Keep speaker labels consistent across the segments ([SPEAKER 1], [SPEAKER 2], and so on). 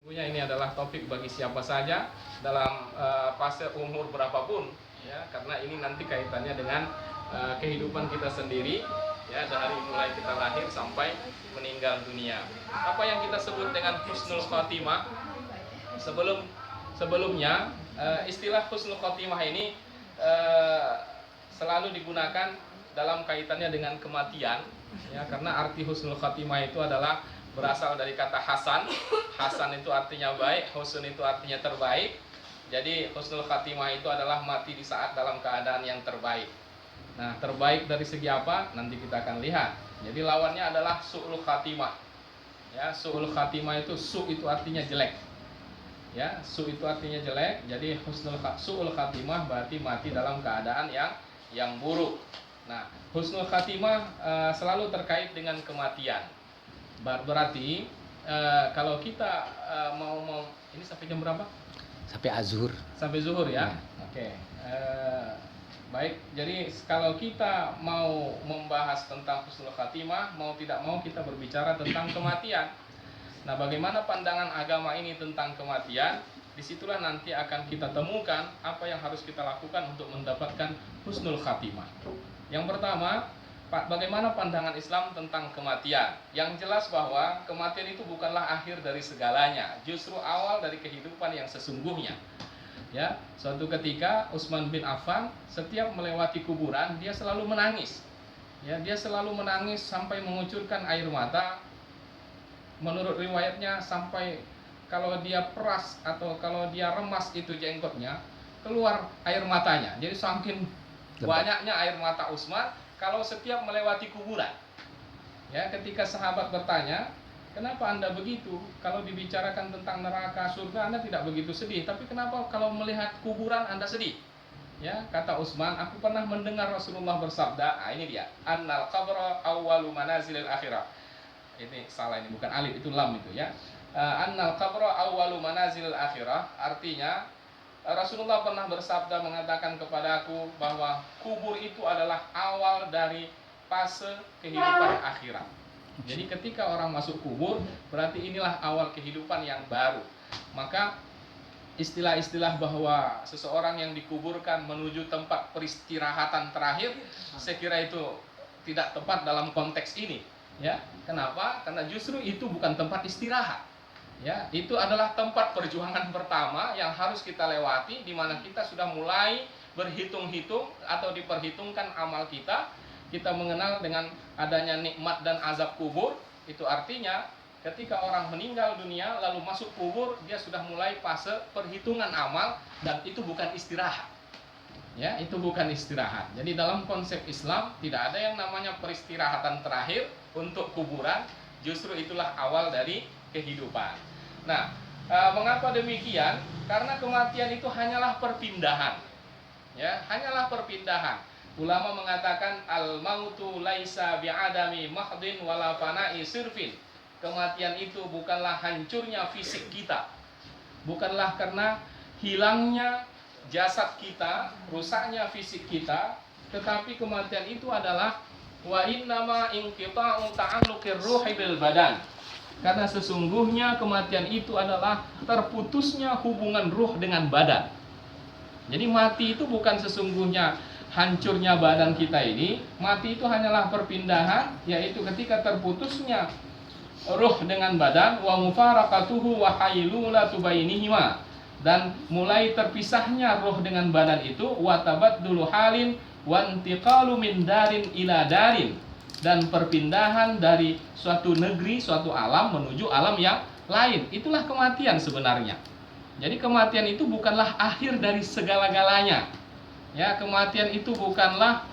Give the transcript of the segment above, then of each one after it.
[SPEAKER 1] Tentunya ini adalah topik bagi siapa saja dalam fase umur berapapun, ya, karena ini nanti kaitannya dengan kehidupan kita sendiri, ya, dari mulai kita lahir sampai meninggal dunia. Apa yang kita sebut dengan husnul khotimah? Sebelumnya istilah husnul khotimah ini selalu digunakan dalam kaitannya dengan kematian, ya, karena arti husnul khotimah itu adalah berasal dari kata hasan. Hasan itu artinya baik, husn itu artinya terbaik. Jadi husnul khatimah itu adalah mati di saat dalam keadaan yang terbaik. Nah, terbaik dari segi apa? Nanti kita akan lihat. Jadi lawannya adalah su'ul khatimah. Ya, su'ul khatimah itu itu artinya jelek. Ya, itu artinya jelek. Jadi su'ul khatimah berarti mati dalam keadaan yang buruk. Nah, husnul khatimah selalu terkait dengan kematian. Berarti kalau kita mau ini sampai jam berapa?
[SPEAKER 2] Sampai azhur.
[SPEAKER 1] Sampai zuhur ya. Oke. Baik. Jadi kalau kita mau membahas tentang husnul khatimah, mau tidak mau kita berbicara tentang kematian. Nah, bagaimana pandangan agama ini tentang kematian? Disitulah nanti akan kita temukan apa yang harus kita lakukan untuk mendapatkan husnul khatimah. Yang pertama, bagaimana pandangan Islam tentang kematian? Yang jelas bahwa kematian itu bukanlah akhir dari segalanya, justru awal dari kehidupan yang sesungguhnya. Ya, suatu ketika Utsman bin Affan setiap melewati kuburan dia selalu menangis. Ya, dia selalu menangis sampai mengucurkan air mata. Menurut riwayatnya sampai kalau dia peras atau kalau dia remas itu jenggotnya, keluar air matanya. Jadi saking banyaknya air mata Utsman kalau setiap melewati kuburan. Ya, ketika sahabat bertanya, kenapa Anda begitu? Kalau dibicarakan tentang neraka, surga, Anda tidak begitu sedih. Tapi kenapa kalau melihat kuburan Anda sedih? Ya, kata Utsman, aku pernah mendengar Rasulullah bersabda, ini dia, annal qabra awwalu manazilil akhirah. Ini salah, ini bukan alif, itu lam itu ya. Annal qabra awwalu manazilil akhirah, artinya Rasulullah pernah bersabda mengatakan kepadaku bahwa kubur itu adalah awal dari fase kehidupan akhirat. Jadi ketika orang masuk kubur, berarti inilah awal kehidupan yang baru. Maka istilah-istilah bahwa seseorang yang dikuburkan menuju tempat peristirahatan terakhir, saya kira itu tidak tepat dalam konteks ini. Ya, kenapa? Karena justru itu bukan tempat istirahat. Ya, itu adalah tempat perjuangan pertama yang harus kita lewati, di mana kita sudah mulai berhitung-hitung atau diperhitungkan amal kita. Kita mengenal dengan adanya nikmat dan azab kubur. Itu artinya ketika orang meninggal dunia lalu masuk kubur, dia sudah mulai fase perhitungan amal, dan itu bukan istirahat. Ya, itu bukan istirahat. Jadi dalam konsep Islam tidak ada yang namanya peristirahatan terakhir untuk kuburan. Justru itulah awal dari kehidupan. Nah, mengapa demikian? Karena kematian itu hanyalah perpindahan. Ya, hanyalah perpindahan. Ulama mengatakan al-mautu laisa bi'adami mahdin wala fana'i sirfin. Kematian itu bukanlah hancurnya fisik kita. Bukanlah karena hilangnya jasad kita, rusaknya fisik kita, tetapi kematian itu adalah wa innama inqita'u ta'alluqir ruhi bil badan. Karena sesungguhnya kematian itu adalah terputusnya hubungan ruh dengan badan. Jadi mati itu bukan sesungguhnya hancurnya badan kita ini. Mati itu hanyalah perpindahan, yaitu ketika terputusnya ruh dengan badan, wa mufaraqatuhu wa hailulatu bainihima, dan mulai terpisahnya ruh dengan badan itu, wa tabaddulu halin wa intiqalu min darin ila darin, dan perpindahan dari suatu negeri, suatu alam menuju alam yang lain. Itulah kematian sebenarnya. Jadi kematian itu bukanlah akhir dari segala-galanya. Ya, kematian itu bukanlah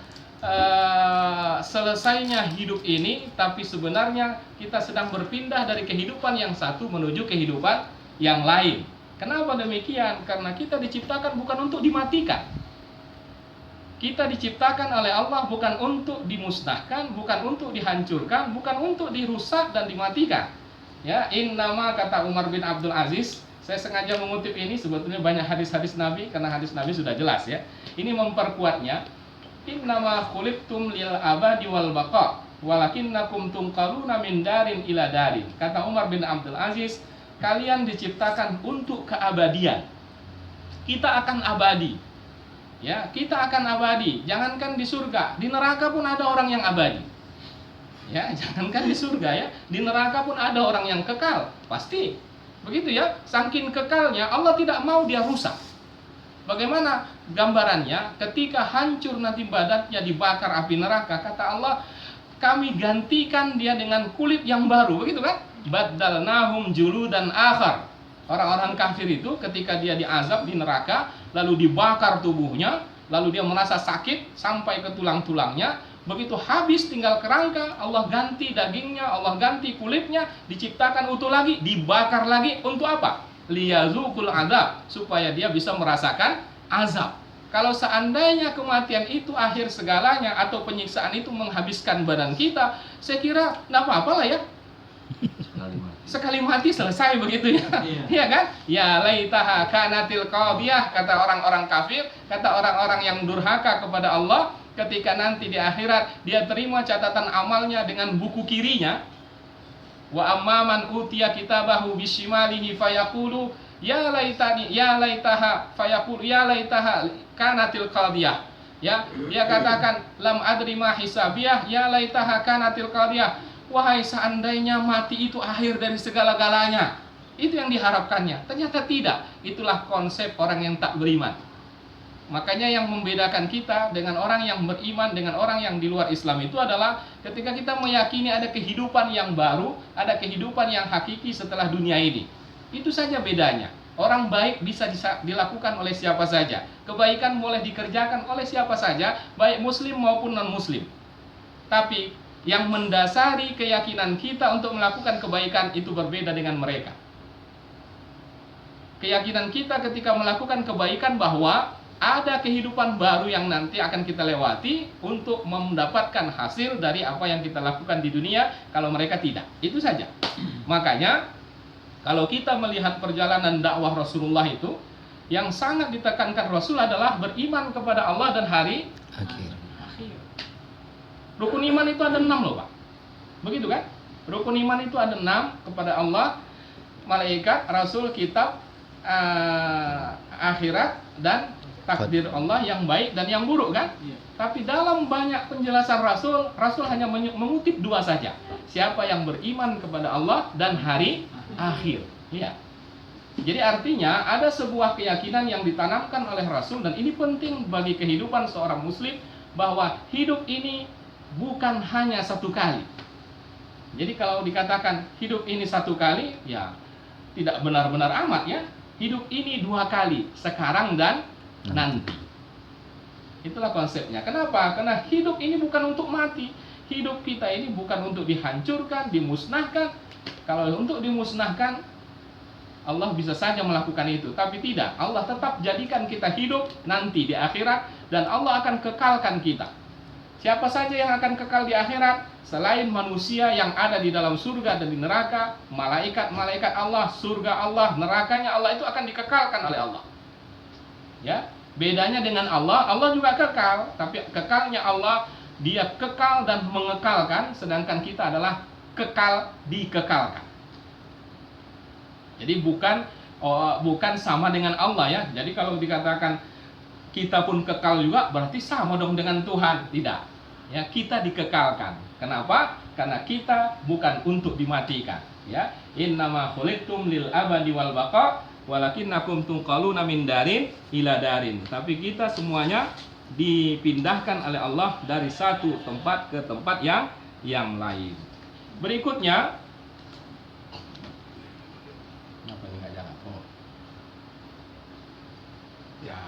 [SPEAKER 1] selesainya hidup ini, tapi sebenarnya kita sedang berpindah dari kehidupan yang satu menuju kehidupan yang lain. Kenapa demikian? Karena kita diciptakan bukan untuk dimatikan. Kita diciptakan oleh Allah bukan untuk dimusnahkan, bukan untuk dihancurkan, bukan untuk dirusak dan dimatikan. Ya, innama, kata Umar bin Abdul Aziz, saya sengaja mengutip ini, sebetulnya banyak hadis-hadis Nabi, karena hadis Nabi sudah jelas ya. Ini memperkuatnya. Innama khuliqtum lil abadi wal baqa, walakinnakum tunqaluna min darin ila darin. Kata Umar bin Abdul Aziz, kalian diciptakan untuk keabadian. Kita akan abadi. Ya, kita akan abadi. Jangankan di surga, di neraka pun ada orang yang abadi. Ya, jangankan di surga ya, di neraka pun ada orang yang kekal, pasti. Begitu ya, saking kekalnya Allah tidak mau dia rusak. Bagaimana gambarannya? Ketika hancur nanti badannya dibakar api neraka, kata Allah, kami gantikan dia dengan kulit yang baru, begitu kan? Baddalnahum juludan akhar. Orang-orang kafir itu ketika dia diazab di neraka, lalu dibakar tubuhnya, lalu dia merasa sakit sampai ke tulang-tulangnya. Begitu habis tinggal kerangka, Allah ganti dagingnya, Allah ganti kulitnya, diciptakan utuh lagi, dibakar lagi. Untuk apa? Liyazukul azab, supaya dia bisa merasakan azab. Kalau seandainya kematian itu akhir segalanya, atau penyiksaan itu menghabiskan badan kita, saya kira nggak apa-apa lah ya. Sekali mati selesai, begitu ya. Iya kan? Ya laitaha kanatil qadiyah, kata orang-orang kafir, kata orang-orang yang durhaka kepada Allah, ketika nanti di akhirat dia terima catatan amalnya dengan buku kirinya. Wa amman utiya kitabahu bisimalihi fayaqulu ya laitani ya laitaha fayaqulu ya laitaha kanatil qadiyah. Ya, dia katakan lam adri ma hisabiyah ya laitaha kanatil qadiyah. Wahai seandainya mati itu akhir dari segala-galanya. Itu yang diharapkannya. Ternyata tidak. Itulah konsep orang yang tak beriman. Makanya yang membedakan kita dengan orang yang beriman dengan orang yang di luar Islam itu adalah ketika kita meyakini ada kehidupan yang baru, ada kehidupan yang hakiki setelah dunia ini. Itu saja bedanya. Orang baik bisa dilakukan oleh siapa saja. Kebaikan boleh dikerjakan oleh siapa saja, baik muslim maupun non-muslim. Tapi yang mendasari keyakinan kita untuk melakukan kebaikan itu berbeda dengan mereka. Keyakinan kita ketika melakukan kebaikan bahwa ada kehidupan baru yang nanti akan kita lewati untuk mendapatkan hasil dari apa yang kita lakukan di dunia, kalau mereka tidak. Itu saja. Makanya kalau kita melihat perjalanan dakwah Rasulullah itu, yang sangat ditekankan Rasul adalah beriman kepada Allah dan hari akhir. Rukun iman itu ada 6 loh Pak. Begitu kan? Rukun iman itu ada 6, kepada Allah, malaikat, Rasul, kitab, akhirat, dan takdir Allah yang baik dan yang buruk kan? Iya. Tapi dalam banyak penjelasan Rasul hanya mengutip 2 saja. Siapa yang beriman kepada Allah dan hari akhir. Iya. Jadi artinya ada sebuah keyakinan yang ditanamkan oleh Rasul, dan ini penting bagi kehidupan seorang muslim, bahwa hidup ini bukan hanya 1 kali. Jadi kalau dikatakan hidup ini 1 kali, ya tidak benar-benar amat ya. Hidup ini 2 kali, sekarang dan nanti. Itulah konsepnya. Kenapa? Karena hidup ini bukan untuk mati. Hidup kita ini bukan untuk dihancurkan, dimusnahkan. Kalau untuk dimusnahkan, Allah bisa saja melakukan itu. Tapi tidak. Allah tetap jadikan kita hidup nanti di akhirat, dan Allah akan kekalkan kita. Siapa saja yang akan kekal di akhirat selain manusia yang ada di dalam surga dan di neraka, malaikat-malaikat Allah, surga Allah, nerakanya Allah, itu akan dikekalkan oleh Allah. Ya, bedanya dengan Allah, Allah juga kekal, tapi kekalnya Allah, dia kekal dan mengekalkan, sedangkan kita adalah kekal dikekalkan. Jadi bukan sama dengan Allah ya. Jadi kalau dikatakan kita pun kekal juga, berarti sama dong dengan Tuhan. Tidak. Ya, kita dikekalkan. Kenapa? Karena kita bukan untuk dimatikan. Ya, innama khuliqtum lil abadi wal baqa walakinnakum tunqaluna min darin ila darin. Tapi kita semuanya dipindahkan oleh Allah dari satu tempat ke tempat yang lain. Berikutnya, apa ini nggak jalan? Oh. Ya.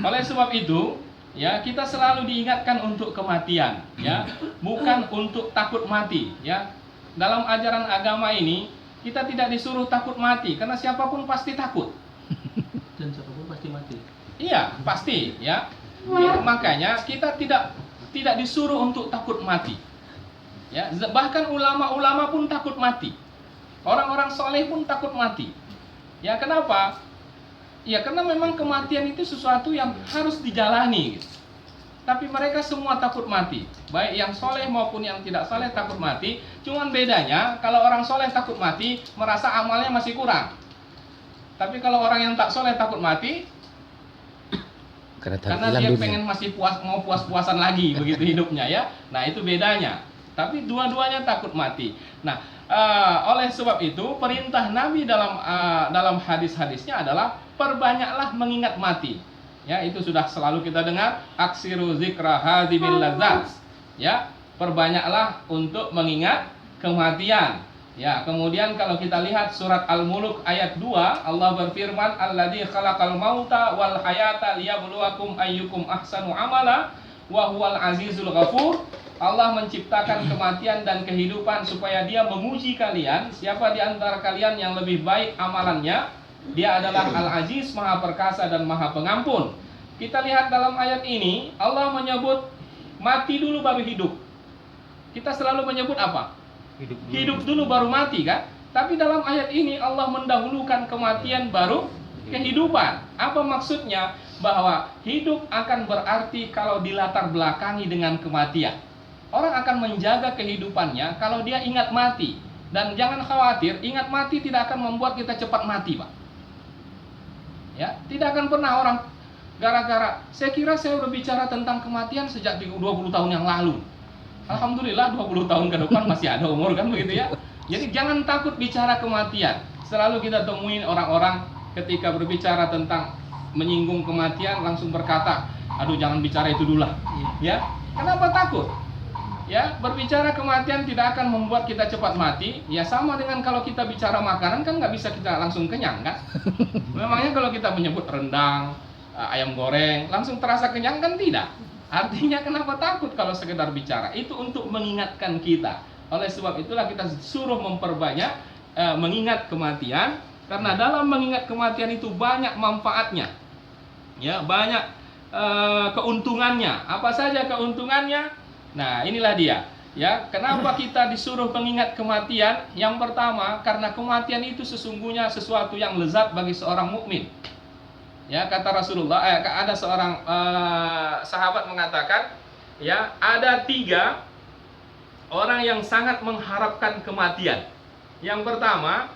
[SPEAKER 1] Oleh sebab itu, ya, kita selalu diingatkan untuk kematian, ya, bukan untuk takut mati, ya. Dalam ajaran agama ini kita tidak disuruh takut mati, karena siapapun pasti takut.
[SPEAKER 2] Dan siapapun pasti mati.
[SPEAKER 1] Iya, pasti, ya. Ya, makanya kita tidak disuruh untuk takut mati. Ya, bahkan ulama-ulama pun takut mati. Orang-orang soleh pun takut mati. Ya, kenapa? Ya, karena memang kematian itu sesuatu yang harus dijalani, gitu. tapi mereka semua takut mati. Baik yang soleh maupun yang tidak soleh takut mati. Cuman bedanya, kalau orang soleh takut mati, merasa amalnya masih kurang. Tapi kalau orang yang tak soleh takut mati, karena dia pengen masih mau puas-puasan lagi begitu hidupnya ya. Nah itu bedanya. Tapi dua-duanya takut mati. Nah oleh sebab itu perintah Nabi dalam hadis-hadisnya adalah perbanyaklah mengingat mati. Ya itu sudah selalu kita dengar, aksiru zikra hadibil ladzat. Ya perbanyaklah untuk mengingat kematian. Ya, kemudian kalau kita lihat surat Al-Mulk ayat 2, Allah berfirman, "Alladzi khalaqal mauta wal hayata liyabluwakum ayyukum ahsanu amala wa huwal azizul ghafur." Allah menciptakan kematian dan kehidupan supaya Dia menguji kalian, siapa di antara kalian yang lebih baik amalannya. Dia adalah Al-Aziz, Maha Perkasa dan Maha Pengampun. Kita lihat dalam ayat ini, Allah menyebut mati dulu baru hidup. Kita selalu menyebut apa? Hidup dulu baru mati kan? Tapi dalam ayat ini Allah mendahulukan kematian baru kehidupan. Apa maksudnya? Bahwa hidup akan berarti kalau dilatar belakangi dengan kematian. Orang akan menjaga kehidupannya kalau dia ingat mati. Dan jangan khawatir, ingat mati tidak akan membuat kita cepat mati, Pak. Ya, tidak akan pernah orang gara-gara saya kira saya berbicara tentang kematian sejak 20 tahun yang lalu. Alhamdulillah 20 tahun ke depan masih ada umur kan begitu ya. Jadi jangan takut bicara kematian. Selalu kita temuin orang-orang ketika berbicara tentang menyinggung kematian langsung berkata, aduh jangan bicara itu dulu lah. Ya, kenapa takut? Ya, berbicara kematian tidak akan membuat kita cepat mati. Ya sama dengan kalau kita bicara makanan kan nggak bisa kita langsung kenyang kan. Memangnya kalau kita menyebut rendang, ayam goreng langsung terasa kenyang kan tidak. Artinya kenapa takut kalau sekedar bicara? Itu untuk mengingatkan kita. Oleh sebab itulah kita suruh memperbanyak mengingat kematian. Karena dalam mengingat kematian itu banyak manfaatnya. Ya, banyak keuntungannya. Apa saja keuntungannya? Nah inilah dia. Ya, kenapa kita disuruh mengingat kematian? Yang pertama, karena kematian itu sesungguhnya sesuatu yang lezat bagi seorang mukmin. Ya, kata Rasulullah, ada seorang sahabat mengatakan, ya, ada 3 orang yang sangat mengharapkan kematian. Yang pertama,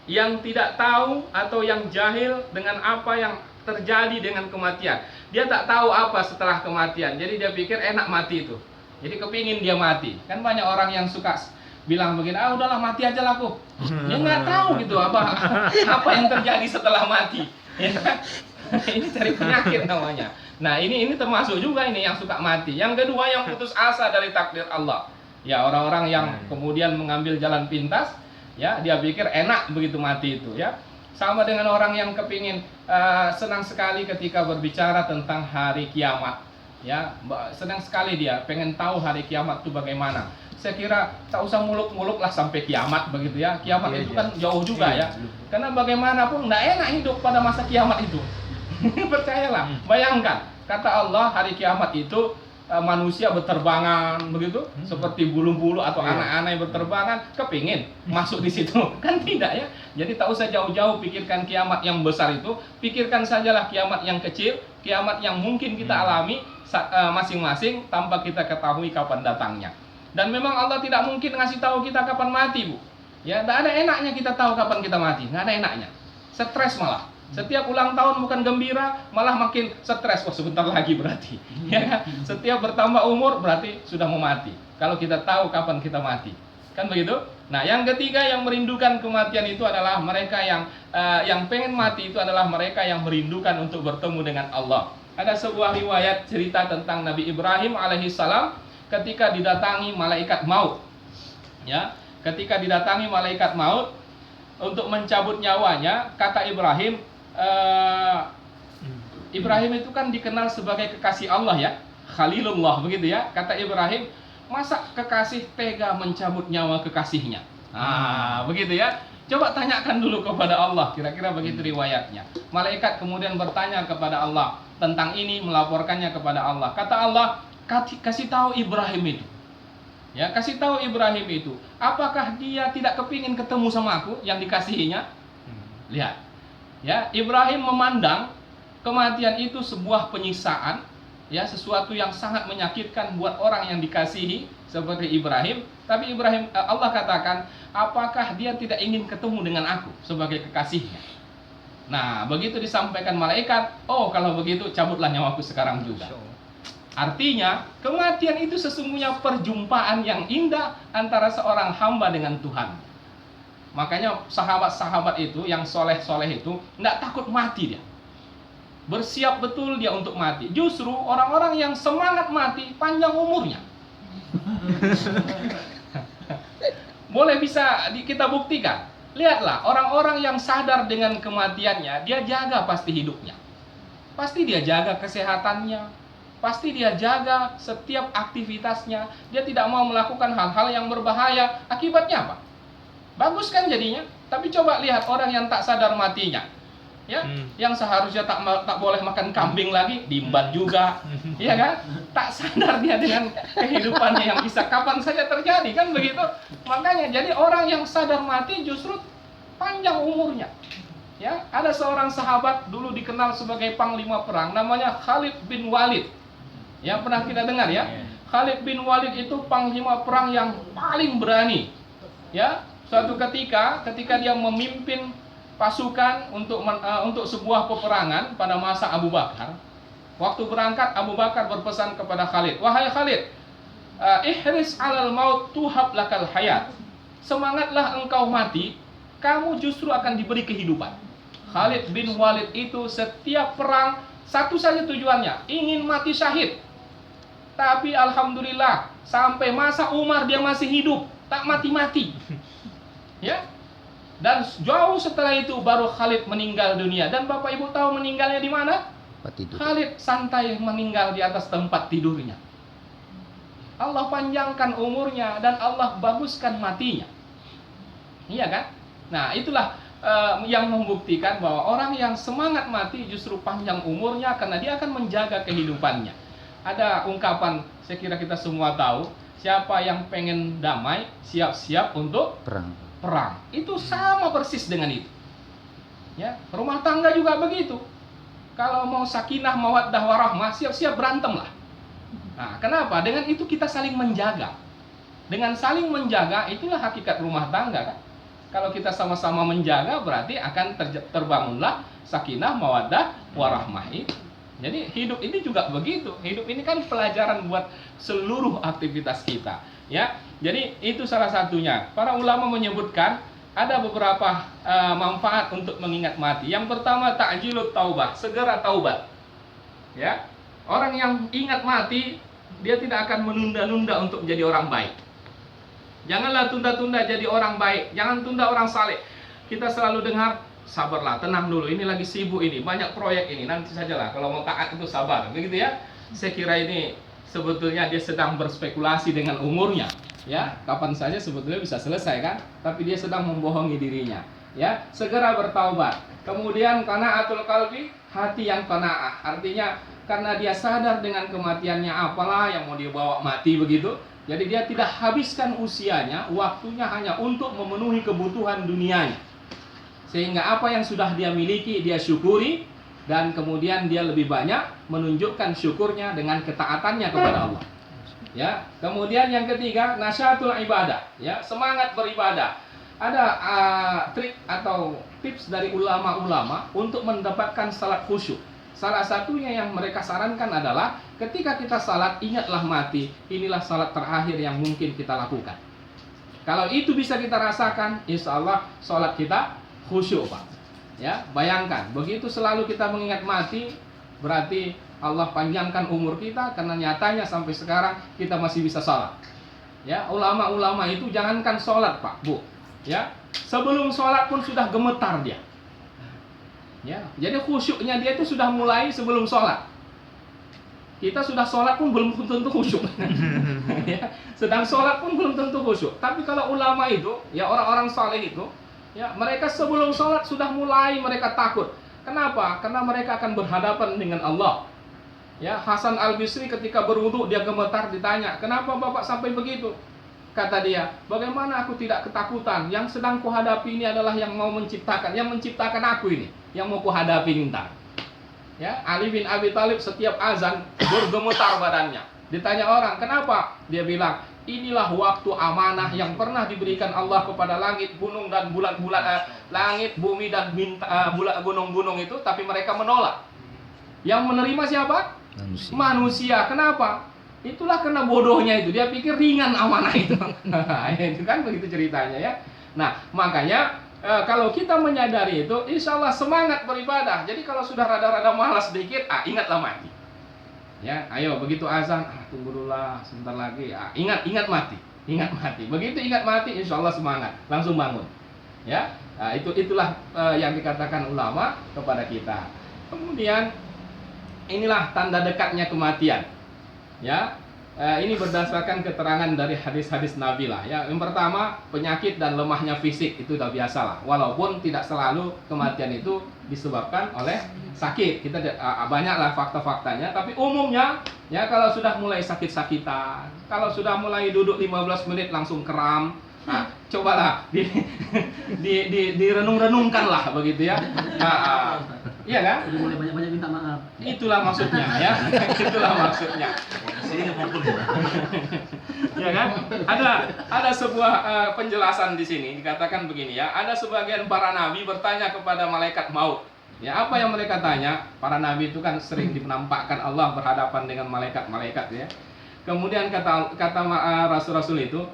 [SPEAKER 1] yang tidak tahu atau yang jahil dengan apa yang terjadi dengan kematian. Dia tak tahu apa setelah kematian, jadi dia pikir enak mati itu. Jadi kepingin dia mati. Kan banyak orang yang suka bilang begini, udahlah mati aja lah aku. Dia nggak tahu gitu apa yang terjadi setelah mati. Ya, ini cari penyakit namanya. Nah ini termasuk juga ini yang suka mati. Yang kedua yang putus asa dari takdir Allah. Ya orang-orang yang kemudian mengambil jalan pintas, ya dia pikir enak begitu mati itu. Ya sama dengan orang yang kepingin senang sekali ketika berbicara tentang hari kiamat. Ya senang sekali dia pengen tahu hari kiamat itu bagaimana. Saya kira tak usah muluk-muluk lah sampai kiamat begitu ya. Kiamat itu kan jauh juga ya. Karena bagaimanapun tidak enak hidup pada masa kiamat itu. Percayalah, bayangkan kata Allah hari kiamat itu manusia berterbangan begitu, seperti bulu-bulu atau anak-anak yang berterbangan, kepingin masuk di situ kan tidak ya. Jadi tak usah jauh-jauh pikirkan kiamat yang besar itu, pikirkan sajalah kiamat yang kecil, kiamat yang mungkin kita alami masing-masing tanpa kita ketahui kapan datangnya. Dan memang Allah tidak mungkin ngasih tahu kita kapan mati, Bu. Ya, tidak ada enaknya kita tahu kapan kita mati, nggak ada enaknya. Stres malah. Setiap ulang tahun bukan gembira, malah makin stres. Wah, sebentar lagi berarti. Ya, setiap bertambah umur berarti sudah mau mati. Kalau kita tahu kapan kita mati, kan begitu? Nah, yang ketiga yang merindukan kematian itu adalah mereka yang pengen mati itu adalah mereka yang merindukan untuk bertemu dengan Allah. Ada sebuah riwayat cerita tentang Nabi Ibrahim alaihissalam ketika didatangi malaikat maut. Ya, ketika didatangi malaikat maut untuk mencabut nyawanya, kata Ibrahim, Ibrahim itu kan dikenal sebagai kekasih Allah ya, Khalilullah begitu ya. Kata Ibrahim, masa kekasih tega mencabut nyawa kekasihnya? Begitu ya. Coba tanyakan dulu kepada Allah, kira-kira begitu riwayatnya. Malaikat kemudian bertanya kepada Allah tentang ini, melaporkannya kepada Allah. Kata Allah, kasih tahu Ibrahim itu. Ya, kasih tahu Ibrahim itu. Apakah dia tidak kepingin ketemu sama aku yang dikasihinya? Lihat. Ya, Ibrahim memandang kematian itu sebuah penyiksaan, ya, sesuatu yang sangat menyakitkan buat orang yang dikasihi seperti Ibrahim. Tapi Ibrahim, Allah katakan, apakah dia tidak ingin ketemu dengan aku sebagai kekasihnya? Nah, begitu disampaikan malaikat, oh kalau begitu cabutlah nyawaku sekarang juga. Artinya, kematian itu sesungguhnya perjumpaan yang indah antara seorang hamba dengan Tuhan. Makanya sahabat-sahabat itu yang soleh-soleh itu tidak takut mati dia. Bersiap betul dia untuk mati. Justru orang-orang yang semangat mati panjang umurnya. Boleh bisa kita buktikan. Lihatlah, orang-orang yang sadar dengan kematiannya, dia jaga pasti hidupnya. Pasti dia jaga kesehatannya, pasti dia jaga setiap aktivitasnya. Dia tidak mau melakukan hal-hal yang berbahaya. Akibatnya apa? Bagus kan jadinya. Tapi coba lihat orang yang tak sadar matinya, ya, yang seharusnya tak boleh makan kambing lagi, diembat juga, ya kan? Tak sadar dia dengan kehidupannya yang bisa kapan saja terjadi, kan begitu? Makanya jadi orang yang sadar mati justru panjang umurnya. Ya, ada seorang sahabat dulu dikenal sebagai panglima perang, namanya Khalid bin Walid. Ya, pernah kita dengar ya? Khalid bin Walid itu panglima perang yang paling berani. Ya, suatu ketika dia memimpin pasukan untuk sebuah peperangan pada masa Abu Bakar. Waktu berangkat, Abu Bakar berpesan kepada Khalid, wahai Khalid, ihris alal maut tuhab lakal hayat. Semangatlah engkau mati, kamu justru akan diberi kehidupan. Khalid bin Walid itu setiap perang satu saja tujuannya, ingin mati syahid. Tapi alhamdulillah sampai masa Umar dia masih hidup, tak mati-mati. Ya. Dan jauh setelah itu baru Khalid meninggal dunia. Dan Bapak Ibu tahu meninggalnya di mana? Khalid santai meninggal di atas tempat tidurnya. Allah panjangkan umurnya dan Allah baguskan matinya. Iya kan? Nah, itulah yang membuktikan bahwa orang yang semangat mati justru panjang umurnya karena dia akan menjaga kehidupannya. Ada ungkapan, saya kira kita semua tahu, siapa yang pengen damai, siap-siap untuk perang. Itu sama persis dengan itu. Ya, rumah tangga juga begitu. Kalau mau sakinah, mawaddah, warahmah, siap-siap berantem lah. Nah, kenapa? Dengan itu kita saling menjaga. Dengan saling menjaga, itulah hakikat rumah tangga kan. Kalau kita sama-sama menjaga, berarti akan terbangunlah sakinah, mawaddah, warahmah itu. Jadi hidup ini juga begitu. Hidup ini kan pelajaran buat seluruh aktivitas kita. Ya, jadi itu salah satunya. Para ulama menyebutkan ada beberapa manfaat untuk mengingat mati. Yang pertama, ta'jilut taubah, segera taubat. Ya, orang yang ingat mati, dia tidak akan menunda-nunda untuk menjadi orang baik. Janganlah tunda-tunda jadi orang baik. Jangan tunda orang saleh. Kita selalu dengar, sabarlah, tenang dulu. Ini lagi sibuk ini, banyak proyek ini. Nanti sajalah. Kalau mau taat itu sabar, begitu ya. Saya kira ini sebetulnya dia sedang berspekulasi dengan umurnya, ya, kapan saja sebetulnya bisa selesai kan, tapi dia sedang membohongi dirinya, ya. Segera bertaubat. Kemudian qanaatul qalbi, hati yang qanaah, artinya karena dia sadar dengan kematiannya, apalah yang mau dia bawa mati begitu, jadi dia tidak habiskan usianya, waktunya hanya untuk memenuhi kebutuhan dunianya, sehingga apa yang sudah dia miliki dia syukuri. Dan kemudian dia lebih banyak menunjukkan syukurnya dengan ketaatannya kepada Allah. Ya, kemudian yang ketiga, nasyatul ibadah, ya, semangat beribadah. Ada trik atau tips dari ulama-ulama untuk mendapatkan salat khusyuk. Salah satunya yang mereka sarankan adalah ketika kita salat, ingatlah mati. Inilah salat terakhir yang mungkin kita lakukan. Kalau itu bisa kita rasakan, insya Allah salat kita khusyuk, Pak. Ya, bayangkan, begitu selalu kita mengingat mati, berarti Allah panjangkan umur kita, karena nyatanya sampai sekarang kita masih bisa sholat. Ya, ulama-ulama itu jangankan sholat, Pak, Bu, ya, sebelum sholat pun sudah gemetar dia. Ya, jadi khusyuknya dia itu sudah mulai sebelum sholat. Kita sudah sholat pun belum tentu khusyuk. Ya, sedang sholat pun belum tentu khusyuk. Tapi kalau ulama itu, ya orang-orang saleh itu, ya, mereka sebelum sholat sudah mulai mereka takut. Kenapa? Karena mereka akan berhadapan dengan Allah. Ya, Hasan Al-Bisri ketika berwudu dia gemetar, ditanya, kenapa Bapak sampai begitu? Kata dia, bagaimana aku tidak ketakutan? Yang sedang kuhadapi ini adalah yang mau menciptakan, yang menciptakan aku ini, yang mau kuhadapi ntar. Ya, Ali bin Abi Thalib setiap azan bergemetar badannya. Ditanya orang, "Kenapa?" Dia bilang, "Inilah waktu amanah yang pernah diberikan Allah kepada langit, gunung dan bulan-bulan, langit, bumi dan bulan gunung-gunung itu, tapi mereka menolak." Yang menerima siapa? Manusia. Kenapa? Itulah karena bodohnya itu. Dia pikir ringan amanah itu. Itu kan begitu ceritanya ya. Nah, makanya kalau kita menyadari itu, insya Allah semangat beribadah. Jadi kalau sudah rada-rada malas sedikit, ingatlah mati. Ya, ayo begitu azan, tunggu dulu lah, sebentar lagi. Ingat mati, ingat mati. Begitu ingat mati, insya Allah semangat, langsung bangun. Ya, itulah yang dikatakan ulama kepada kita. Kemudian inilah tanda dekatnya kematian. Ya, ini berdasarkan keterangan dari hadis-hadis Nabi lah. Ya, yang pertama penyakit dan lemahnya fisik itu udah biasa lah. Walaupun tidak selalu kematian itu disebabkan oleh sakit. Kita banyaklah fakta-faktanya. Tapi umumnya ya kalau sudah mulai sakit-sakitan, kalau sudah mulai duduk 15 menit langsung kram. Cobalah direnung-renungkan lah begitu ya. Iya kan?
[SPEAKER 2] Udah mulai banyak-banyak minta maaf.
[SPEAKER 1] Itulah maksudnya ya. Itulah maksudnya. Ya kan? Ada sebuah penjelasan di sini dikatakan begini ya. Ada sebagian para nabi bertanya kepada malaikat maut. Ya, apa yang mereka tanya? Para nabi itu kan sering dinampakkan Allah berhadapan dengan malaikat-malaikat ya. Kemudian kata rasul-rasul itu,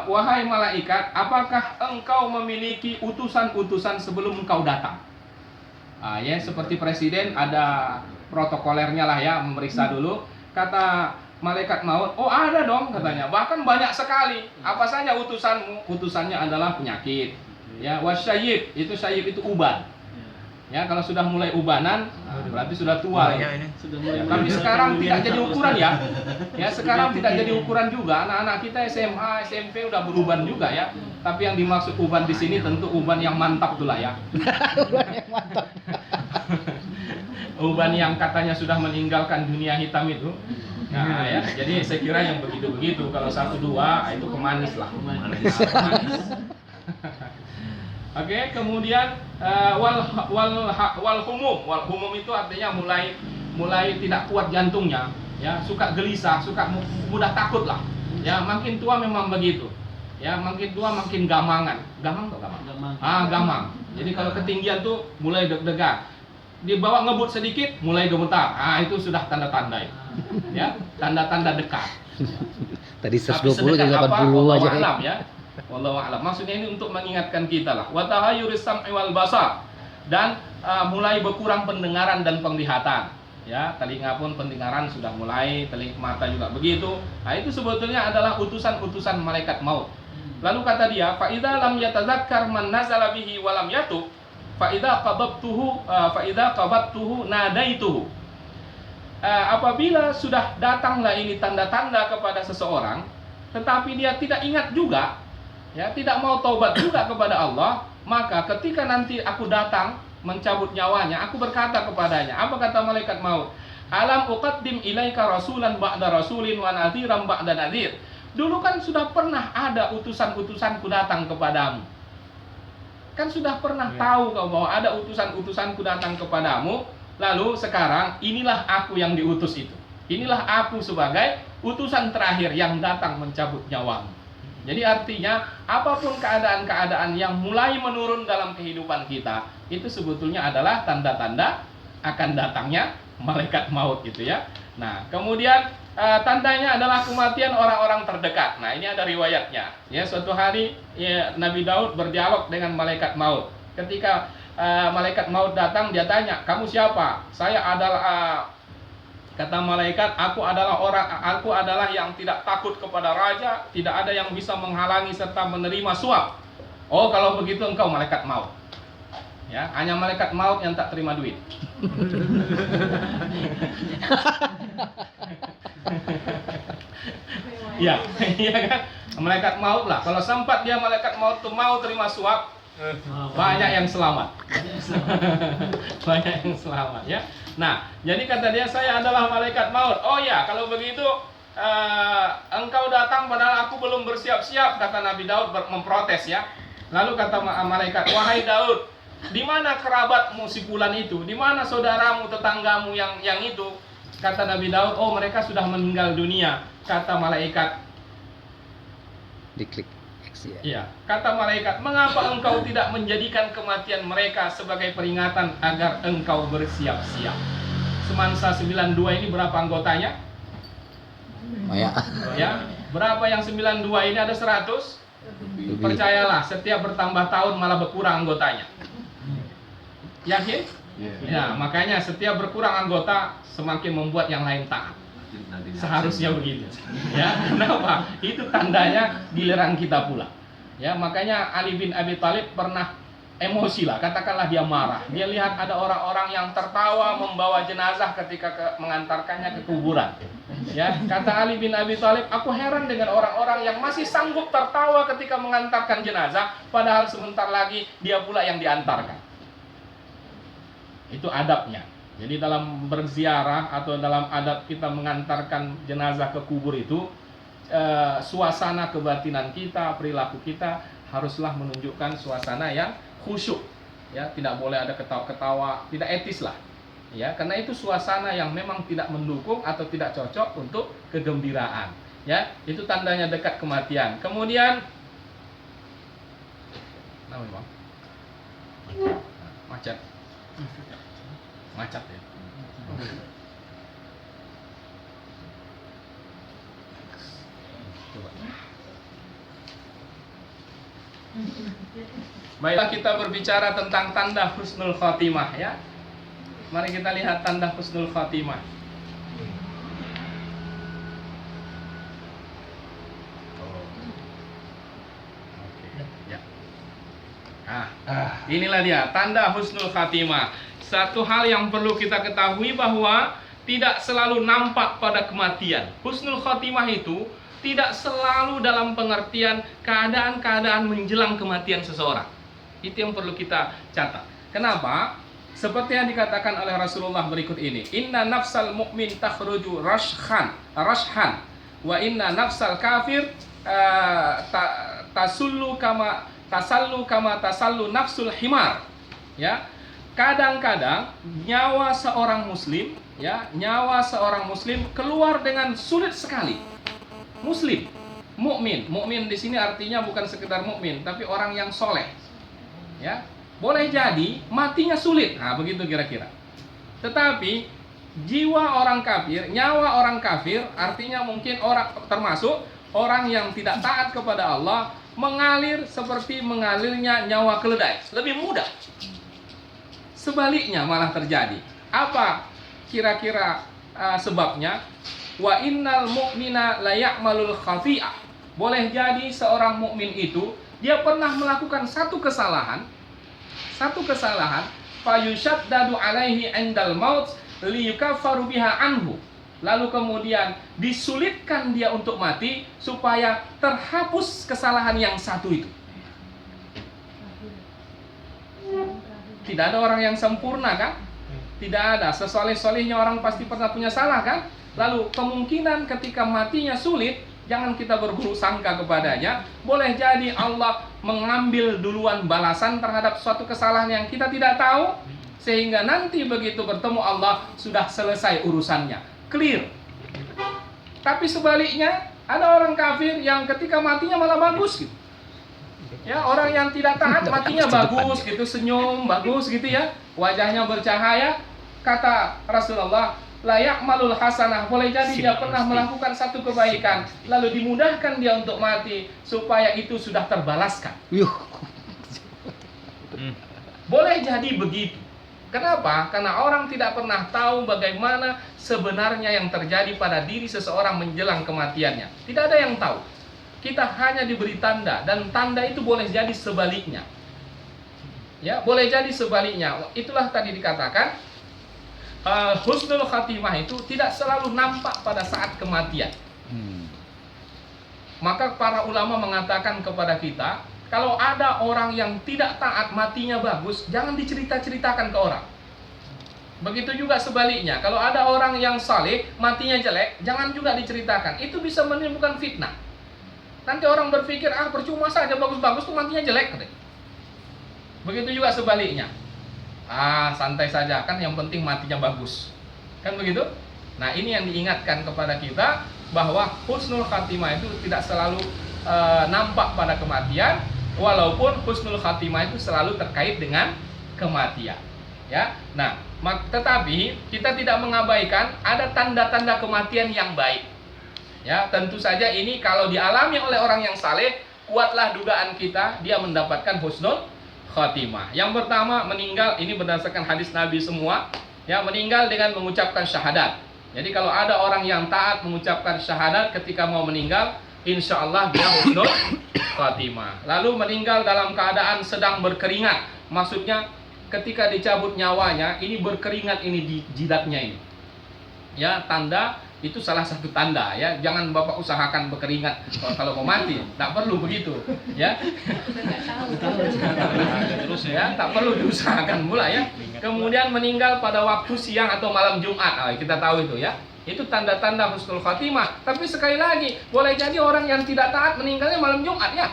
[SPEAKER 1] "Wahai malaikat, apakah engkau memiliki utusan-utusan sebelum engkau datang?" Ya seperti presiden ada protokolernya lah ya, memeriksa dulu. Kata malaikat maut, "Oh ada dong," katanya. "Bahkan banyak sekali. Apa saja utusanmu?" Utusannya adalah penyakit. Ya, wasyayib, syayib itu uban. Ya, kalau sudah mulai ubanan, berarti sudah tua ya. Ya, tapi sekarang tidak jadi ukuran ya. Ya, sekarang tidak jadi ukuran juga. Anak-anak kita SMA, SMP udah beruban juga ya. Tapi yang dimaksud uban di sini tentu uban yang mantap itulah ya. Uban yang mantap. Uban yang katanya sudah meninggalkan dunia hitam itu. Nah, ya, jadi saya kira yang begitu-begitu. Kalau 1-2 itu pemanis lah. Pemanis. Oke, kemudian wal humum itu artinya mulai tidak kuat jantungnya, ya, suka gelisah, suka mudah takut lah. Ya, makin tua memang begitu. Ya, makin tua makin gamangan. Gamang atau gamang? Gamang. Jadi kalau ketinggian tuh mulai deg-degan. Dibawa ngebut sedikit mulai gemetar. Itu sudah tanda-tanda. Ya, tanda-tanda dekat.
[SPEAKER 3] Tadi 120 jadi 80 aja
[SPEAKER 1] ya. Wallahu a'lam. Maksudnya ini untuk mengingatkan kita lah. Wa tahayyuris sam'i wal basar. Dan mulai berkurang pendengaran dan penglihatan. Ya, telinga pun pendengaran sudah mulai, telinga mata juga begitu. Nah, itu sebetulnya adalah utusan-utusan malaikat maut. Lalu kata dia, fa idza lam yatazakkar man nazala bihi wa lam yatub, fa idza qabattuhu nadaituhu. Apabila sudah datanglah ini tanda-tanda kepada seseorang, tetapi dia tidak ingat juga, ya, tidak mau taubat juga kepada Allah, maka ketika nanti aku datang mencabut nyawanya, aku berkata kepadanya, apa kata malaikat maut? Alam uqaddim ilaika rasulan ba'da rasulin wa nadhiran ba'da nadhir. Dulu kan sudah pernah ada utusan-utusanku datang kepadamu. Kan sudah pernah tahu kau bahwa ada utusan-utusanku datang kepadamu. Lalu sekarang inilah aku yang diutus itu. Inilah aku sebagai utusan terakhir yang datang mencabut nyawamu. Jadi artinya apapun keadaan-keadaan yang mulai menurun dalam kehidupan kita, itu sebetulnya adalah tanda-tanda akan datangnya malaikat maut gitu ya. Nah, kemudian tandanya adalah kematian orang-orang terdekat. Nah, ini ada riwayatnya. Ya, suatu hari ya, Nabi Daud berdialog dengan malaikat maut. Ketika malaikat maut datang, dia tanya, "Kamu siapa?" "Saya adalah," kata malaikat, aku adalah yang tidak takut kepada raja, tidak ada yang bisa menghalangi serta menerima suap." "Oh, kalau begitu engkau malaikat maut." Ya, hanya malaikat maut yang tak terima duit. Iya, iya kan? Malaikat maut lah. Kalau sempat dia malaikat maut tuh mau terima suap, banyak yang selamat. Banyak yang selamat ya. Nah, jadi kata dia, "Saya adalah malaikat maut." "Oh ya, kalau begitu engkau datang padahal aku belum bersiap-siap," kata Nabi Daud memprotes ya. Lalu kata malaikat, "Wahai Daud, Di mana kerabatmu si fulan itu? Di mana saudaramu, tetanggamu yang itu? Kata Nabi Daud, oh mereka sudah meninggal dunia. Kata malaikat,
[SPEAKER 3] Diklik X ya.
[SPEAKER 1] iya, kata malaikat, mengapa engkau tidak menjadikan kematian mereka sebagai peringatan agar engkau bersiap-siap? Semansa 92 ini berapa anggotanya?
[SPEAKER 3] Maya.
[SPEAKER 1] Ya, berapa yang 92 ini? Ada 100? Percayalah, setiap bertambah tahun malah berkurang anggotanya. Yakin? Ya, makanya setiap berkurang anggota semakin membuat yang lain taat. Seharusnya begitu. Ya, kenapa? Itu tandanya giliran kita pula. Ya, makanya Ali bin Abi Thalib pernah emosi lah, katakanlah dia marah. Dia lihat ada orang-orang yang tertawa membawa jenazah ketika mengantarkannya ke kuburan. Ya, kata Ali bin Abi Thalib, aku heran dengan orang-orang yang masih sanggup tertawa ketika mengantarkan jenazah, padahal sebentar lagi dia pula yang diantarkan. Itu adabnya. Jadi dalam berziarah atau dalam adab kita mengantarkan jenazah ke kubur itu, suasana kebatinan kita, perilaku kita haruslah menunjukkan suasana yang khusyuk. Ya, tidak boleh ada ketawa-ketawa, tidak etis lah. Ya, karena itu suasana yang memang tidak mendukung atau tidak cocok untuk kegembiraan. Ya, itu tandanya dekat kematian. Kemudian, macet. Macet ya. Baiklah, kita berbicara tentang tanda husnul khatimah ya. Mari kita lihat tanda husnul khatimah. Inilah dia tanda husnul khatimah. Satu hal yang perlu kita ketahui bahwa tidak selalu nampak pada kematian. Husnul khatimah itu tidak selalu dalam pengertian keadaan-keadaan menjelang kematian seseorang. Itu yang perlu kita catat. Kenapa? Seperti yang dikatakan oleh Rasulullah berikut ini. Inna nafsal mu'min takhruju rashhan wa inna nafsal kafir tasallu kama tasallu nafsul himar. Ya. Kadang-kadang nyawa seorang muslim, ya, nyawa seorang muslim keluar dengan sulit sekali. Muslim, mukmin di sini artinya bukan sekedar mukmin, tapi orang yang soleh. Ya, boleh jadi matinya sulit. Nah, begitu kira-kira. Tetapi jiwa orang kafir, nyawa orang kafir, artinya mungkin orang termasuk orang yang tidak taat kepada Allah, mengalir seperti mengalirnya nyawa keledai, lebih mudah. Sebaliknya malah terjadi. Apa kira-kira sebabnya? Wa innal mu'mina la ya'malul khafi'ah. Boleh jadi seorang mukmin itu dia pernah melakukan satu kesalahan, fayushaddadu alaihi indal maut liyukaffaru biha anhu. Lalu kemudian disulitkan dia untuk mati supaya terhapus kesalahan yang satu itu. Tidak ada orang yang sempurna kan? Tidak ada. Sesoleh-solehnya orang pasti pernah punya salah kan? Lalu kemungkinan ketika matinya sulit, jangan kita berburuk sangka kepadanya. Boleh jadi Allah mengambil duluan balasan terhadap suatu kesalahan yang kita tidak tahu, sehingga nanti begitu bertemu Allah sudah selesai urusannya, clear. Tapi sebaliknya ada orang kafir yang ketika matinya malah bagus gitu. Ya, orang yang tidak taat matinya bagus gitu, senyum bagus gitu ya, wajahnya bercahaya. Kata Rasulullah, layak malul hasanah. Boleh jadi dia pernah melakukan satu kebaikan, lalu dimudahkan dia untuk mati supaya itu sudah terbalaskan. Boleh jadi begitu. Kenapa? Karena orang tidak pernah tahu bagaimana sebenarnya yang terjadi pada diri seseorang menjelang kematiannya. Tidak ada yang tahu. Kita hanya diberi tanda, dan tanda itu boleh jadi sebaliknya. Ya, boleh jadi sebaliknya. Itulah tadi dikatakan husnul khatimah itu tidak selalu nampak pada saat kematian. Maka para ulama mengatakan kepada kita, kalau ada orang yang tidak taat matinya bagus, jangan dicerita-ceritakan ke orang. Begitu juga sebaliknya, kalau ada orang yang saleh matinya jelek, jangan juga diceritakan. Itu bisa menimbulkan fitnah. Nanti orang berpikir, percuma saja bagus-bagus tuh matinya jelek. Begitu juga sebaliknya. Santai saja, kan yang penting matinya bagus. Kan begitu? Nah, ini yang diingatkan kepada kita bahwa husnul khatimah itu tidak selalu nampak pada kematian, walaupun husnul khatimah itu selalu terkait dengan kematian. Ya. Nah, tetapi kita tidak mengabaikan ada tanda-tanda kematian yang baik. Ya, tentu saja ini kalau dialami oleh orang yang saleh, kuatlah dugaan kita dia mendapatkan husnul khatimah. Yang pertama, meninggal, ini berdasarkan hadis Nabi semua, ya, meninggal dengan mengucapkan syahadat. Jadi kalau ada orang yang taat mengucapkan syahadat ketika mau meninggal, insya Allah dia husnul khatimah. Lalu meninggal dalam keadaan sedang berkeringat, maksudnya ketika dicabut nyawanya, ini berkeringat ini di jidatnya ini. Ya, tanda itu salah satu tanda, ya. Jangan Bapak usahakan berkeringat kalau mau mati, tak perlu begitu, ya.
[SPEAKER 2] Terus
[SPEAKER 1] Ya, tak perlu diusahakan mula, ya. Kemudian meninggal pada waktu siang atau malam Jumat, kita tahu itu, ya. Itu tanda-tanda husnul khatimah. Tapi sekali lagi, boleh jadi orang yang tidak taat meninggalnya malam Jumat, ya.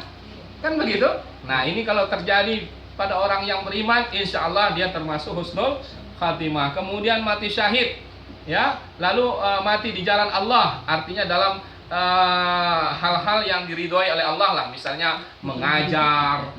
[SPEAKER 1] Kan begitu? Nah, ini kalau terjadi pada orang yang beriman, insya Allah dia termasuk husnul khatimah. Kemudian mati syahid, ya, lalu mati di jalan Allah, artinya dalam hal-hal yang diridhoi oleh Allah lah, misalnya mengajar,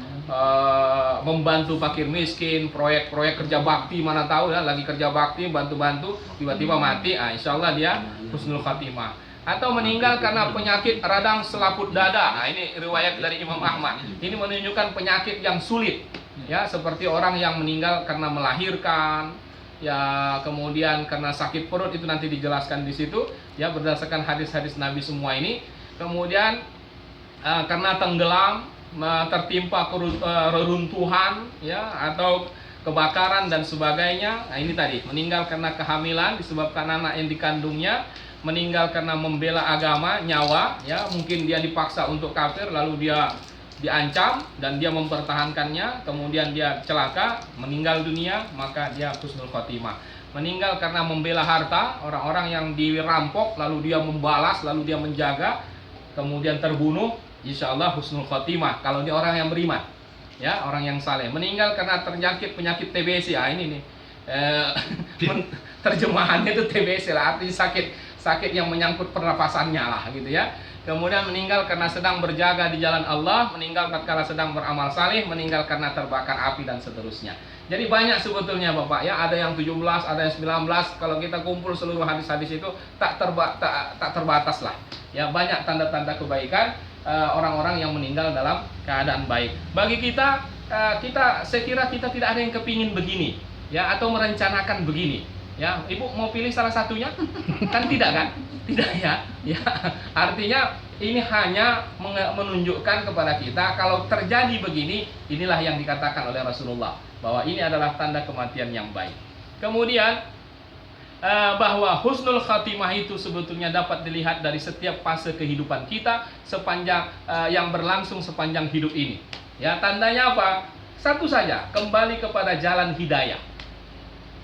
[SPEAKER 1] membantu fakir miskin, proyek-proyek kerja bakti, mana tahu ya, lagi kerja bakti bantu-bantu tiba-tiba mati, insya Allah dia husnul khatimah. Atau meninggal karena penyakit radang selaput dada. Nah, ini riwayat dari Imam Ahmad. Ini menunjukkan penyakit yang sulit, ya, seperti orang yang meninggal karena melahirkan, ya, kemudian karena sakit perut, itu nanti dijelaskan di situ, ya, berdasarkan hadis-hadis Nabi semua ini. Kemudian karena tenggelam, tertimpa reruntuhan, ya, atau kebakaran dan sebagainya. Nah, ini tadi meninggal karena kehamilan disebabkan anak yang dikandungnya, meninggal karena membela agama, nyawa, ya, mungkin dia dipaksa untuk kafir lalu dia diancam dan dia mempertahankannya, kemudian dia celaka, meninggal dunia, maka dia husnul khotimah. Meninggal karena membela harta, orang-orang yang dirampok lalu dia membalas, lalu dia menjaga, kemudian terbunuh, insya Allah husnul khotimah kalau dia orang yang beriman, ya, orang yang saleh. Meninggal karena terjangkit penyakit TBC, ini nih terjemahannya itu TBC lah, artinya sakit yang menyangkut pernapasannya lah, gitu, ya. Kemudian meninggal karena sedang berjaga di jalan Allah, meninggal tatkala sedang beramal saleh, meninggal karena terbakar api dan seterusnya. Jadi banyak sebetulnya Bapak, ya, ada yang 17, ada yang 19. Kalau kita kumpul seluruh hadis-hadis itu tak terbatas lah. Ya, banyak tanda-tanda kebaikan orang-orang yang meninggal dalam keadaan baik. Bagi kita, saya kira kita tidak ada yang kepingin begini, ya, atau merencanakan begini. Ya, Ibu mau pilih salah satunya? Kan tidak, kan? Tidak, ya. Ya, artinya ini hanya menunjukkan kepada kita kalau terjadi begini, inilah yang dikatakan oleh Rasulullah, bahwa ini adalah tanda kematian yang baik. Kemudian bahwa husnul khatimah itu sebetulnya dapat dilihat dari setiap fase kehidupan kita sepanjang yang berlangsung sepanjang hidup ini. Ya, tandanya apa? Satu saja, kembali kepada jalan hidayah.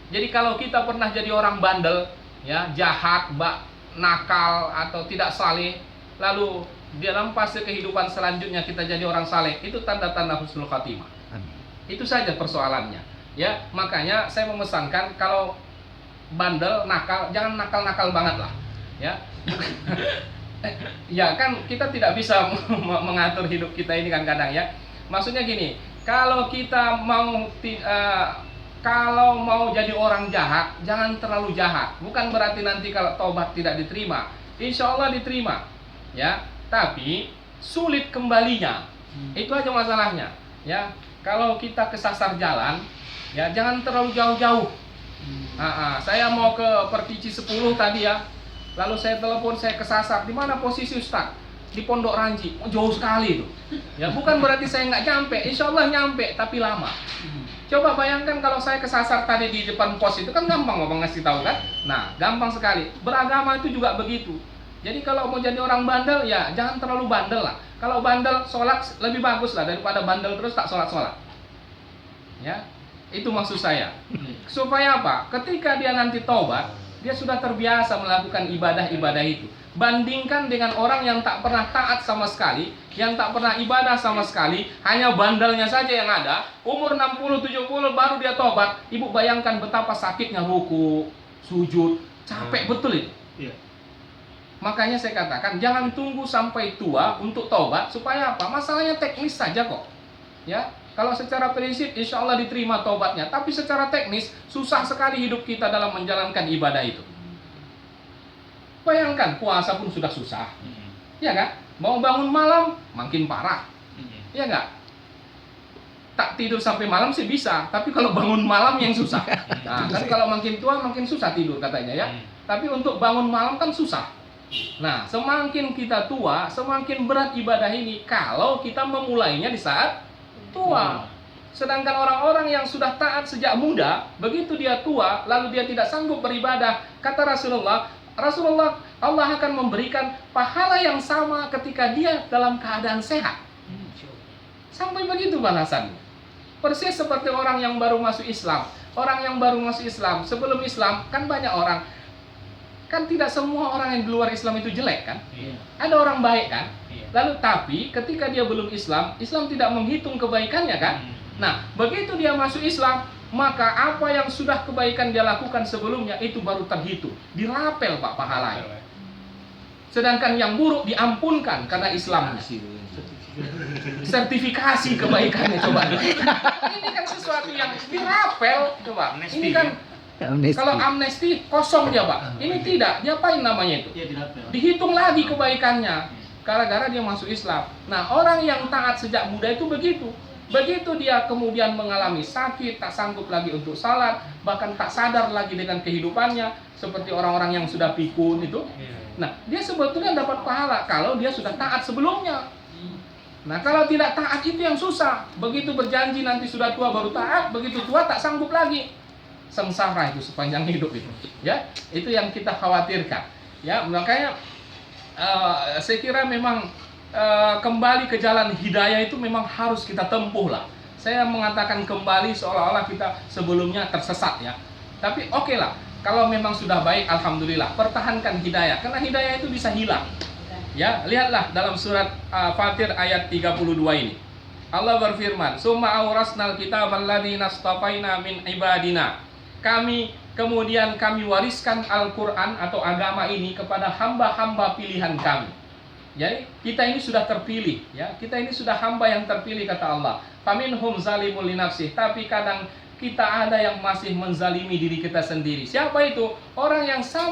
[SPEAKER 1] Jadi kalau kita pernah jadi orang bandel, ya, jahat, nakal atau tidak saleh, lalu dalam fase kehidupan selanjutnya kita jadi orang saleh, itu tanda-tanda husnul khatimah. Itu saja persoalannya, ya. Makanya saya memesankan kalau bandel, nakal, jangan nakal-nakal banget lah, ya. Ya, kan kita tidak bisa mengatur hidup kita ini kan kadang, ya. Maksudnya gini, kalau kita kalau mau jadi orang jahat, jangan terlalu jahat. Bukan berarti nanti kalau taubat tidak diterima. Insya Allah diterima, ya. Tapi sulit kembalinya. Itu aja masalahnya, ya. Kalau kita kesasar jalan, ya, jangan terlalu jauh-jauh. Saya mau ke Pertici 10 tadi, ya. Lalu saya telepon, saya kesasar. Di mana posisi Ustaz? Di Pondok Ranji. Jauh sekali itu. Ya, bukan berarti saya nggak nyampe. Insya Allah nyampe, tapi lama. Coba bayangkan kalau saya kesasar tadi di depan pos, itu kan gampang Bapak ngasih tahu, kan? Nah, gampang sekali. Beragama itu juga begitu. Jadi kalau mau jadi orang bandel, ya jangan terlalu bandel lah. Kalau bandel, sholat lebih bagus lah daripada bandel terus tak sholat-sholat. Ya, itu maksud saya. Supaya apa? Ketika dia nanti taubat, dia sudah terbiasa melakukan ibadah-ibadah itu. Bandingkan dengan orang yang tak pernah taat sama sekali, yang tak pernah ibadah sama sekali, hanya bandalnya saja yang ada, umur 60-70 baru dia tobat. Ibu bayangkan betapa sakitnya ruku, sujud, capek betul itu.
[SPEAKER 2] Iya.
[SPEAKER 1] Makanya saya katakan jangan tunggu sampai tua untuk tobat. Supaya apa? Masalahnya teknis saja kok. Ya, kalau secara prinsip insya Allah diterima tobatnya, tapi secara teknis susah sekali hidup kita dalam menjalankan ibadah itu. Bayangkan puasa pun sudah susah, ya kan? Mau bangun malam makin parah, ya nggak? Tak tidur sampai malam sih bisa, tapi kalau bangun malam yang susah. Nah, kan kalau makin tua makin susah tidur katanya ya. Tapi untuk bangun malam kan susah. Nah, semakin kita tua, semakin berat ibadah ini kalau kita memulainya di saat tua. Sedangkan orang-orang yang sudah taat sejak muda, begitu dia tua, lalu dia tidak sanggup beribadah, kata Rasulullah, Allah akan memberikan pahala yang sama ketika dia dalam keadaan sehat. Sampai begitu balasannya. Persis seperti orang yang baru masuk Islam. Orang yang baru masuk Islam, sebelum Islam kan banyak orang. Kan tidak semua orang yang di luar Islam itu jelek kan? Ada orang baik kan? Lalu tapi ketika dia belum Islam, Islam tidak menghitung kebaikannya kan? Nah, begitu dia masuk Islam, maka apa yang sudah kebaikan dia lakukan sebelumnya itu baru terhitung, dirapel Pak pahalanya. Sedangkan yang buruk diampunkan karena Islamnya. Sertifikasi kebaikannya coba. Ini kan sesuatu yang dirapel coba. Ini kan kalau amnesti kosong dia Pak. Ini tidak, diapain namanya itu?
[SPEAKER 2] Iya, dirapel.
[SPEAKER 1] Dihitung lagi kebaikannya gara-gara dia masuk Islam. Nah, orang yang taat sejak muda itu begitu. Begitu dia kemudian mengalami sakit, tak sanggup lagi untuk salat, bahkan tak sadar lagi dengan kehidupannya, seperti orang-orang yang sudah pikun itu. Nah, dia sebetulnya dapat pahala kalau dia sudah taat sebelumnya. Nah, kalau tidak taat itu yang susah. Begitu berjanji nanti sudah tua baru taat, begitu tua tak sanggup lagi. Sengsara itu sepanjang hidup itu. Ya, itu yang kita khawatirkan. Ya, makanya saya kira memang kembali ke jalan hidayah itu memang harus kita tempuh lah. Saya mengatakan kembali seolah-olah kita sebelumnya tersesat ya. Tapi oke lah, kalau memang sudah baik alhamdulillah, pertahankan hidayah karena hidayah itu bisa hilang. Ya, lihatlah dalam surat Fatir ayat 32 ini. Allah berfirman, "Summa awrasnal kitabal ladzina astafaina min ibadina." Kemudian kami wariskan Al-Qur'an atau agama ini kepada hamba-hamba pilihan kami. Jadi kita ini sudah terpilih ya. Kita ini sudah hamba yang terpilih kata Allah. Faminhum zalimun li nafsih. Tapi kadang kita ada yang masih menzalimi diri kita sendiri. Siapa itu? Orang yang sama